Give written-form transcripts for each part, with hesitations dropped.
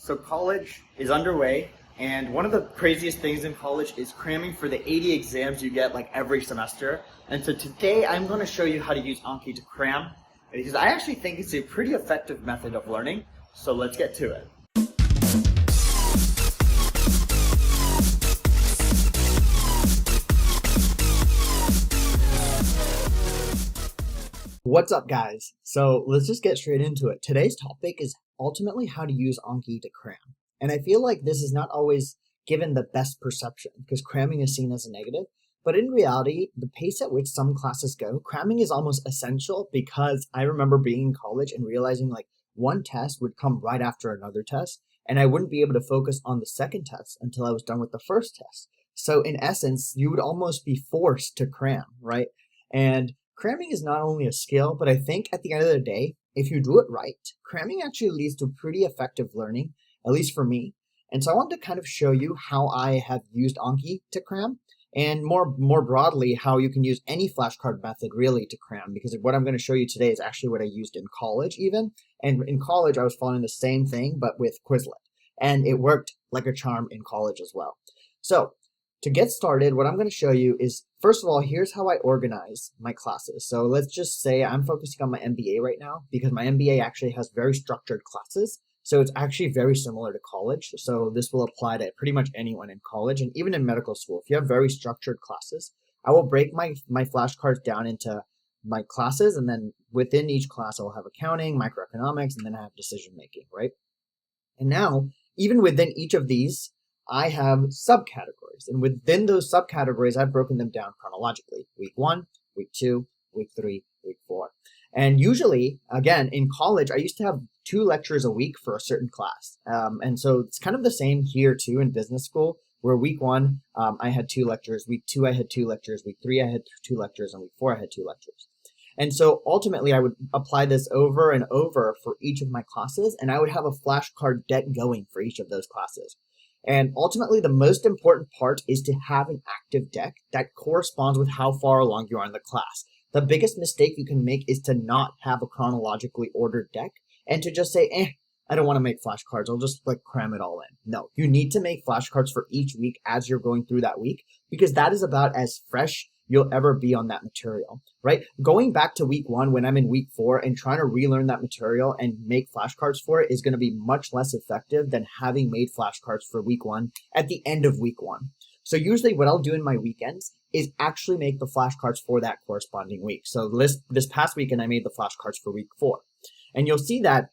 So college is underway, and one of the craziest things in college is cramming for the 80 exams you get like every semester. And so today I'm going to show you how to use Anki to cram, because I actually think it's a pretty effective method of learning. So let's get to it. What's up, guys? So let's just get straight into it. Today's topic is ultimately how to use Anki to cram. And I feel like this is not always given the best perception because cramming is seen as a negative. But in reality, the pace at which some classes go, cramming is almost essential, because I remember being in college and realizing like one test would come right after another test, and I wouldn't be able to focus on the second test until I was done with the first test. So in essence, you would almost be forced to cram, right? And cramming is not only a skill, but I think at the end of the day, if you do it right, cramming actually leads to pretty effective learning, at least for me. And so I want to kind of show you how I have used Anki to cram, and more broadly, how you can use any flashcard method really to cram, because what I'm going to show you today is actually what I used in college even. And in college, I was following the same thing, but with Quizlet. And it worked like a charm in college as well. So to get started, what I'm going to show you is, first of all, here's how I organize my classes. So let's just say I'm focusing on my MBA right now, because my MBA actually has very structured classes. So it's actually very similar to college. So this will apply to pretty much anyone in college and even in medical school. If you have very structured classes, I will break my flashcards down into my classes, and then within each class, I'll have accounting, microeconomics, and then I have decision making, right? And now, even within each of these, I have subcategories, and within those subcategories, I've broken them down chronologically. Week 1, week 2, week 3, week 4. And usually, again, in college, I used to have 2 lectures a week for a certain class. And so it's kind of the same here too in business school, where week 1, I had 2 lectures, week 2, I had 2 lectures, week 3, I had 2 lectures, and week 4, I had 2 lectures. And so ultimately, I would apply this over and over for each of my classes, and I would have a flashcard deck going for each of those classes. And ultimately, the most important part is to have an active deck that corresponds with how far along you are in the class. The biggest mistake you can make is to not have a chronologically ordered deck and to just say, I don't want to make flashcards. I'll just like cram it all in. No, you need to make flashcards for each week as you're going through that week, because that is about as fresh you'll ever be on that material, right? Going back to week 1 when I'm in week 4 and trying to relearn that material and make flashcards for it is going to be much less effective than having made flashcards for week 1 at the end of week 1. So usually what I'll do in my weekends is actually make the flashcards for that corresponding week. So this past weekend, I made the flashcards for week 4. And you'll see that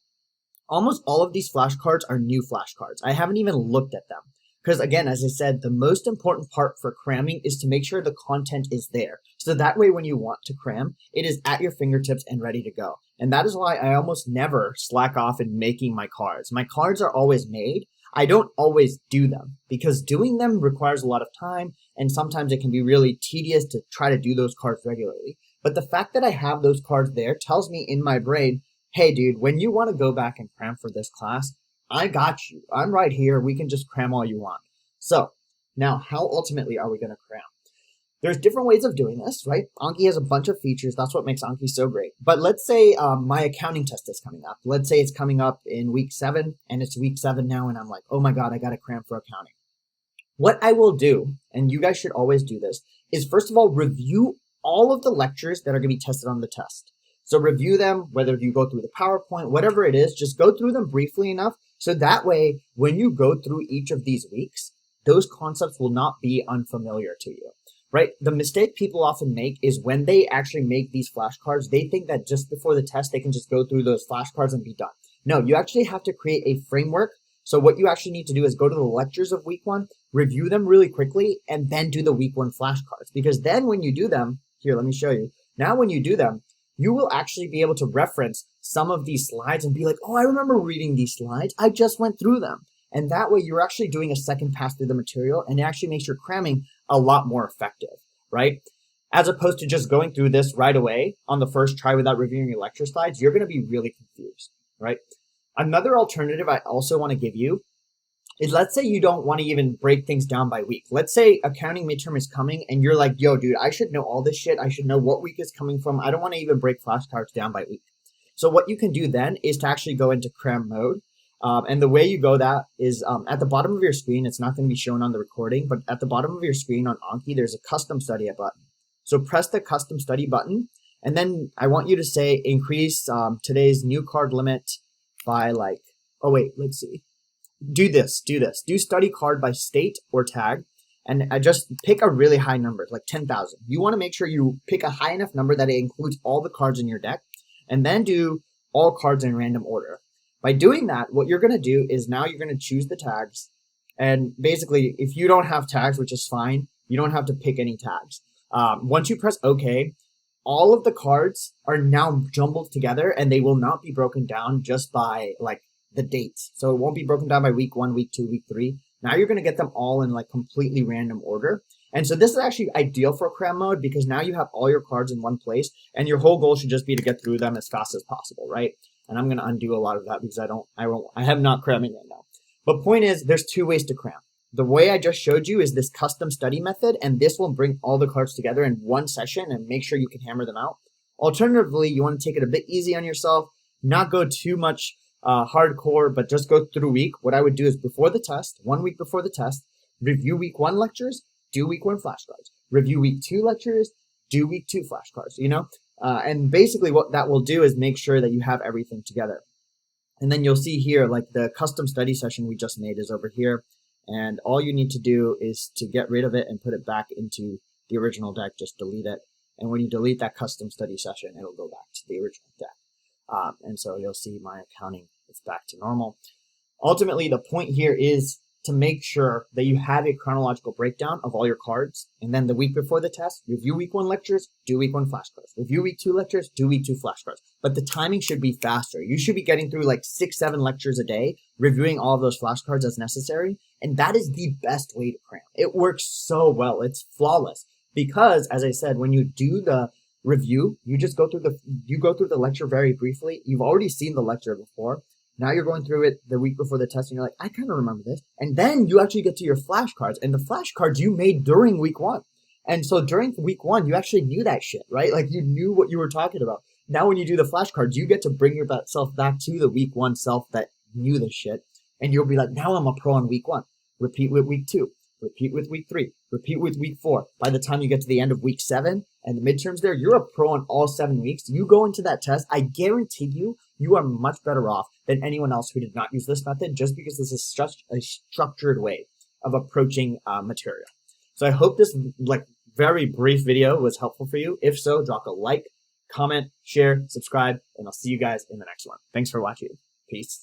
almost all of these flashcards are new flashcards. I haven't even looked at them. Because again, as I said, the most important part for cramming is to make sure the content is there. So that way, when you want to cram, it is at your fingertips and ready to go. And that is why I almost never slack off in making my cards. My cards are always made. I don't always do them because doing them requires a lot of time, and sometimes it can be really tedious to try to do those cards regularly. But the fact that I have those cards there tells me in my brain, hey dude, when you want to go back and cram for this class, I got you. I'm right here. We can just cram all you want. So now, how ultimately are we going to cram? There's different ways of doing this, right? Anki has a bunch of features. That's what makes Anki so great. But let's say my accounting test is coming up. Let's say it's coming up in week 7, and it's week 7 now, and I'm like, oh my God, I got to cram for accounting. What I will do, and you guys should always do this, is first of all, review all of the lectures that are going to be tested on the test. So review them, whether you go through the PowerPoint, whatever it is, just go through them briefly enough. So that way, when you go through each of these weeks, those concepts will not be unfamiliar to you, right? The mistake people often make is when they actually make these flashcards, they think that just before the test, they can just go through those flashcards and be done. No, you actually have to create a framework. So what you actually need to do is go to the lectures of week 1, review them really quickly, and then do the week 1 flashcards. Because then when you do them, here, let me show you. Now when you do them, you will actually be able to reference some of these slides and be like, oh, I remember reading these slides. I just went through them. And that way you're actually doing a second pass through the material, and it actually makes your cramming a lot more effective, right? As opposed to just going through this right away on the first try without reviewing your lecture slides, you're going to be really confused, right? Another alternative I also want to give you is, let's say you don't want to even break things down by week. Let's say accounting midterm is coming and you're like, yo, dude, I should know all this shit. I should know what week is coming from. I don't want to even break flashcards down by week. So what you can do then is to actually go into Cram Mode. And the way you go that is at the bottom of your screen. It's not going to be shown on the recording, but at the bottom of your screen on Anki, there's a custom study button. So press the custom study button, and then I want you to say increase today's new card limit by like, oh wait, let's see. Do this. Do study card by state or tag. And I just pick a really high number, like 10,000. You want to make sure you pick a high enough number that it includes all the cards in your deck, and then do all cards in random order. By doing that, what you're going to do is now you're going to choose the tags. And basically, if you don't have tags, which is fine, you don't have to pick any tags. Once you press OK, all of the cards are now jumbled together, and they will not be broken down just by like the dates. So it won't be broken down by week 1, week 2, week 3. Now you're going to get them all in like completely random order. And so this is actually ideal for Cram Mode because now you have all your cards in one place, and your whole goal should just be to get through them as fast as possible, right? And I'm going to undo a lot of that because I have not cramming right now. But point is, there's 2 ways to cram. The way I just showed you is this custom study method, and this will bring all the cards together in one session and make sure you can hammer them out. Alternatively, you want to take it a bit easy on yourself, not go too much hardcore, but just go through week. What I would do is before the test, 1 week before the test, review week 1 lectures, do week 1 flashcards. Review week 2 lectures, do week 2 flashcards, and basically what that will do is make sure that you have everything together. And then you'll see here, like the custom study session we just made is over here. And all you need to do is to get rid of it and put it back into the original deck, just delete it. And when you delete that custom study session, it'll go back to the original deck. And so you'll see my accounting is back to normal. Ultimately, the point here is to make sure that you have a chronological breakdown of all your cards. And then the week before the test, review week 1 lectures, do week 1 flashcards. Review week 2 lectures, do week 2 flashcards. But the timing should be faster. You should be getting through like 6-7 lectures a day, reviewing all of those flashcards as necessary. And that is the best way to cram. It works so well. It's flawless. Because, as I said, when you do the review, you just go through the lecture very briefly. You've already seen the lecture before. Now you're going through it the week before the test, and you're like, I kind of remember this. And then you actually get to your flashcards, and the flashcards you made during week 1. And so during week 1, you actually knew that shit, right? Like you knew what you were talking about. Now when you do the flashcards, you get to bring yourself back to the week 1 self that knew the shit. And you'll be like, now I'm a pro on week 1. Repeat with week 2. Repeat with week 3. Repeat with week 4. By the time you get to the end of week 7 and the midterms there, you're a pro on all 7 weeks. You go into that test, I guarantee you are much better off than anyone else who did not use this method, just because this is such a structured way of approaching material. So I hope this like very brief video was helpful for you. If so, drop a like, comment, share, subscribe, and I'll see you guys in the next one. Thanks for watching. Peace.